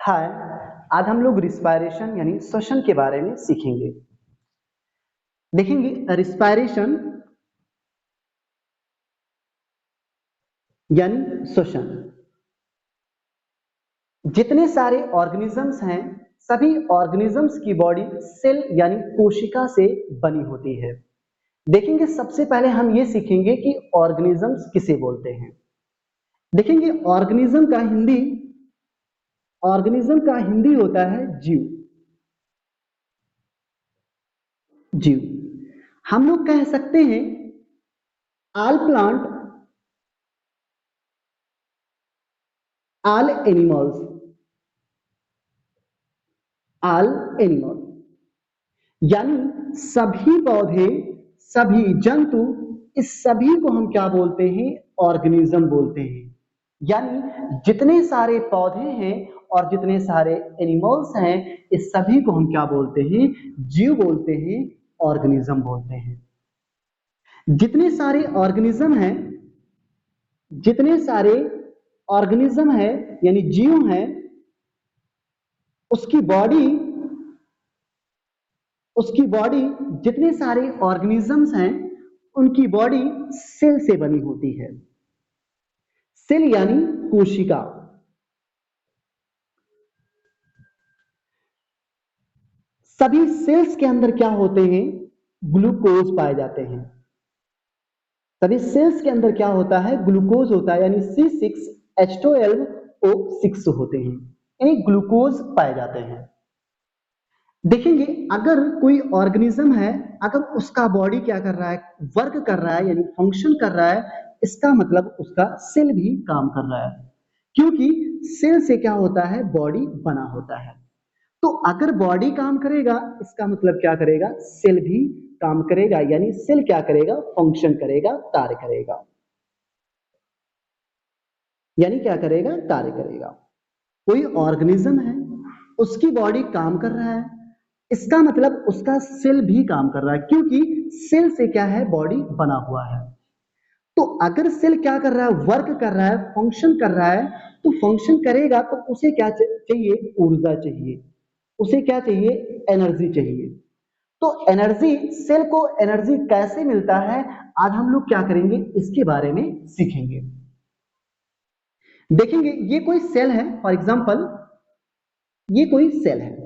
हाय। आज हम लोग रिस्पायरेशन यानी श्वसन के बारे में सीखेंगे। देखेंगे रिस्पायरेशन यानी श्वसन। जितने सारे ऑर्गेनिजम्स हैं, सभी ऑर्गेनिजम्स की बॉडी सेल यानी कोशिका से बनी होती है। देखेंगे सबसे पहले हम ये सीखेंगे कि ऑर्गेनिजम्स किसे बोलते हैं। देखेंगे ऑर्गेनिज्म का हिंदी होता है जीव। जीव हम लोग कह सकते हैं all plant, all animals, all animal यानी सभी पौधे, सभी जंतु, इस सभी को हम क्या बोलते हैं? ऑर्गेनिज्म बोलते हैं। यानी जितने सारे पौधे हैं और जितने सारे एनिमल्स हैं, इस सभी को हम क्या बोलते हैं? जीव बोलते हैं, ऑर्गेनिज्म बोलते हैं। जितने सारे ऑर्गेनिज्म हैं, जितने सारे ऑर्गेनिज्म है यानी जीव हैं, उसकी बॉडी जितने सारे ऑर्गेनिजम्स हैं उनकी बॉडी सेल से बनी होती है। सेल यानी कोशिका। सभी सेल्स के अंदर क्या होते हैं? ग्लूकोज पाए जाते हैं। सभी सेल्स के अंदर क्या होता है? ग्लूकोज होता है, यानी C6H12O6 होते हैं, यानी ग्लूकोज पाए जाते हैं। देखेंगे अगर कोई ऑर्गेनिज्म है, अगर उसका बॉडी क्या कर रहा है? वर्क कर रहा है यानी फंक्शन कर रहा है, इसका मतलब उसका सेल भी काम कर रहा है, क्योंकि सेल से क्या होता है? बॉडी बना होता है। तो अगर बॉडी काम करेगा, इसका मतलब क्या करेगा? सेल भी काम करेगा, यानी सेल क्या करेगा? फंक्शन करेगा, कार्य करेगा। यानी क्या करेगा? कार्य करेगा। कोई ऑर्गेनिज्म है, उसकी बॉडी काम कर रहा है, इसका मतलब उसका सेल भी काम कर रहा है, क्योंकि सेल से क्या है? बॉडी बना हुआ है। तो अगर सेल क्या कर रहा है? वर्क कर रहा है, फंक्शन कर रहा है, तो फंक्शन करेगा तो उसे क्या चाहिए? ऊर्जा चाहिए। उसे क्या चाहिए? एनर्जी चाहिए। तो एनर्जी, सेल को एनर्जी कैसे मिलता है, आज हम लोग क्या करेंगे? इसके बारे में सीखेंगे। देखेंगे ये कोई सेल है, फॉर एग्जांपल ये कोई सेल है।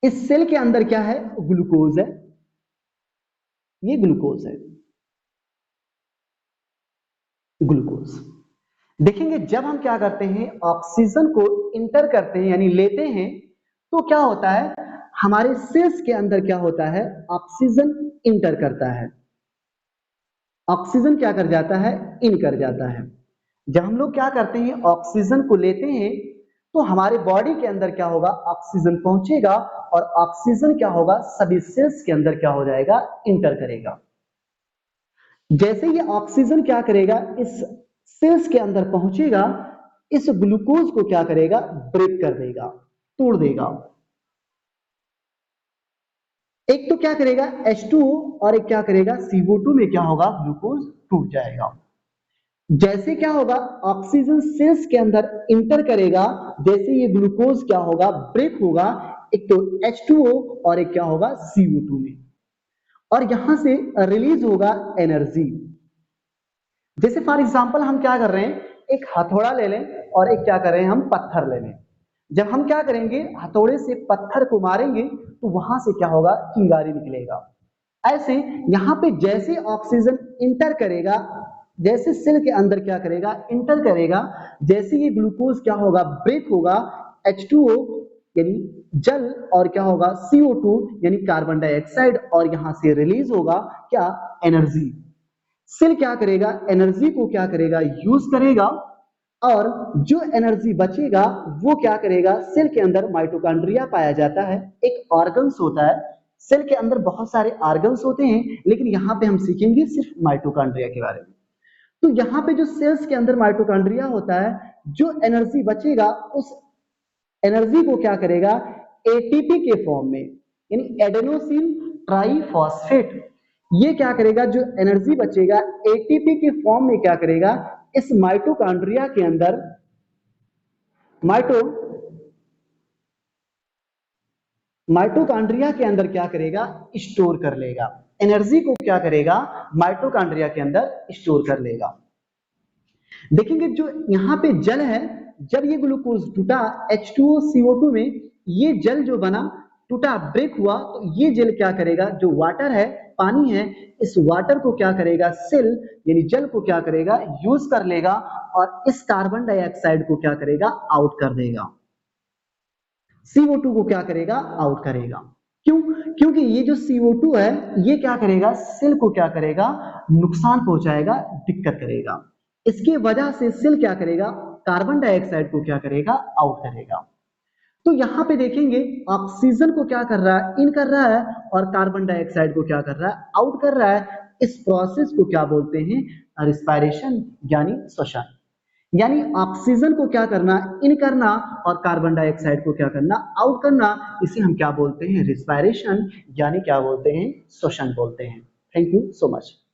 इस सेल के अंदर क्या है? ग्लूकोज है। ये ग्लूकोज है, ग्लूकोज। देखेंगे जब हम क्या करते हैं? ऑक्सीजन को इंटर करते हैं यानी लेते हैं, तो क्या होता है? हमारे सेल्स के अंदर क्या होता है? ऑक्सीजन इंटर करता है, ऑक्सीजन क्या कर जाता है? इन कर जाता है। जब हम लोग क्या करते हैं? ऑक्सीजन को लेते हैं, तो हमारे बॉडी के अंदर क्या होगा? ऑक्सीजन पहुंचेगा और ऑक्सीजन क्या होगा? सभी सेल्स के अंदर क्या हो जाएगा? इंटर करेगा। जैसे ये ऑक्सीजन क्या करेगा? इस सेल्स के अंदर पहुंचेगा, इस ग्लूकोज को क्या करेगा? ब्रेक कर देगा, तोड़ देगा। एक तो क्या करेगा? H2O, और एक क्या करेगा? CO2 में क्या होगा? ग्लूकोज टूट जाएगा। जैसे क्या होगा? ऑक्सीजन सेल्स के अंदर इंटर करेगा, जैसे ये ग्लूकोज क्या होगा? ब्रेक होगा, एक तो H2O और एक क्या होगा? CO2 में, और यहां से रिलीज होगा एनर्जी। जैसे फॉर एग्जांपल हम क्या कर रहे हैं? एक हथौड़ा ले लें और एक क्या कर रहे हैं? हम पत्थर ले लें। जब हम क्या करेंगे? हथौड़े से पत्थर को मारेंगे तो वहां से क्या होगा? चिंगारी निकलेगा। ऐसे यहां पे जैसे ऑक्सीजन इंटर करेगा, जैसे सेल के अंदर क्या करेगा? इंटर करेगा, जैसे ये ग्लूकोज क्या होगा? ब्रेक होगा, H2O यानी जल और क्या होगा? CO2 यानी कार्बन डाइऑक्साइड, और यहां से रिलीज होगा क्या? एनर्जी। सेल क्या करेगा? एनर्जी को क्या करेगा? यूज करेगा, और जो एनर्जी बचेगा वो क्या करेगा? सेल के अंदर माइटोकॉन्ड्रिया पाया जाता है, एक ऑर्गन्स होता है। सेल के अंदर बहुत सारे ऑर्गन्स होते हैं, लेकिन यहां पे हम सीखेंगे सिर्फ माइटोकॉन्ड्रिया के बारे में। तो यहां पे जो सेल्स के अंदर माइटोकॉन्ड्रिया होता है, जो एनर्जी बचेगा उस एनर्जी को क्या करेगा? एटीपी के फॉर्म में, यानी एडेनोसिन ट्राइफॉस्फेट, ये क्या करेगा? जो एनर्जी बचेगा एटीपी के फॉर्म में क्या करेगा? इस माइटोकॉन्ड्रिया के अंदर माइटोकॉन्ड्रिया के अंदर क्या करेगा, स्टोर कर लेगा, एनर्जी को क्या करेगा, माइटोकॉन्ड्रिया के अंदर स्टोर कर लेगा। देखेंगे जो यहाँ पे जल है, जब ये ग्लूकोज टूटा H2O CO2 में, ये जल जो बना टूटा ब्रेक हुआ, तो ये जल क्या करेगा, जो वाटर है पानी है, इस वाटर को क्या करेगा, सेल यानी जल को क्या करेगा, यूज कर लेगा और इस कार्बन डाइऑक्साइड को क्या करेगा, आउट कर देगा, CO2 को क्या करेगा, आउट करेगा। क्यों? क्योंकि ये जो CO2 है ये क्या करेगा, सेल को क्या करेगा, नुकसान पहुंचाएगा, दिक्कत करेगा। इसके वजह से सेल क्या करेगा, कार्बन डाइऑक्साइड को क्या करेगा, आउट करेगा। तो यहां पे देखेंगे ऑक्सीजन को क्या कर रहा है, इन कर रहा है, और कार्बन डाइऑक्साइड को क्या कर रहा है, आउट कर रहा है। इस प्रोसेस को क्या बोलते हैं, रिस्पायरेशन यानी श्वसन। यानी ऑक्सीजन को क्या करना, इन करना, और कार्बन डाइऑक्साइड को क्या करना, आउट करना, इसे हम क्या बोलते हैं, रिस्पायरेशन यानी क्या बोलते हैं, श्वसन बोलते हैं। Thank you so much.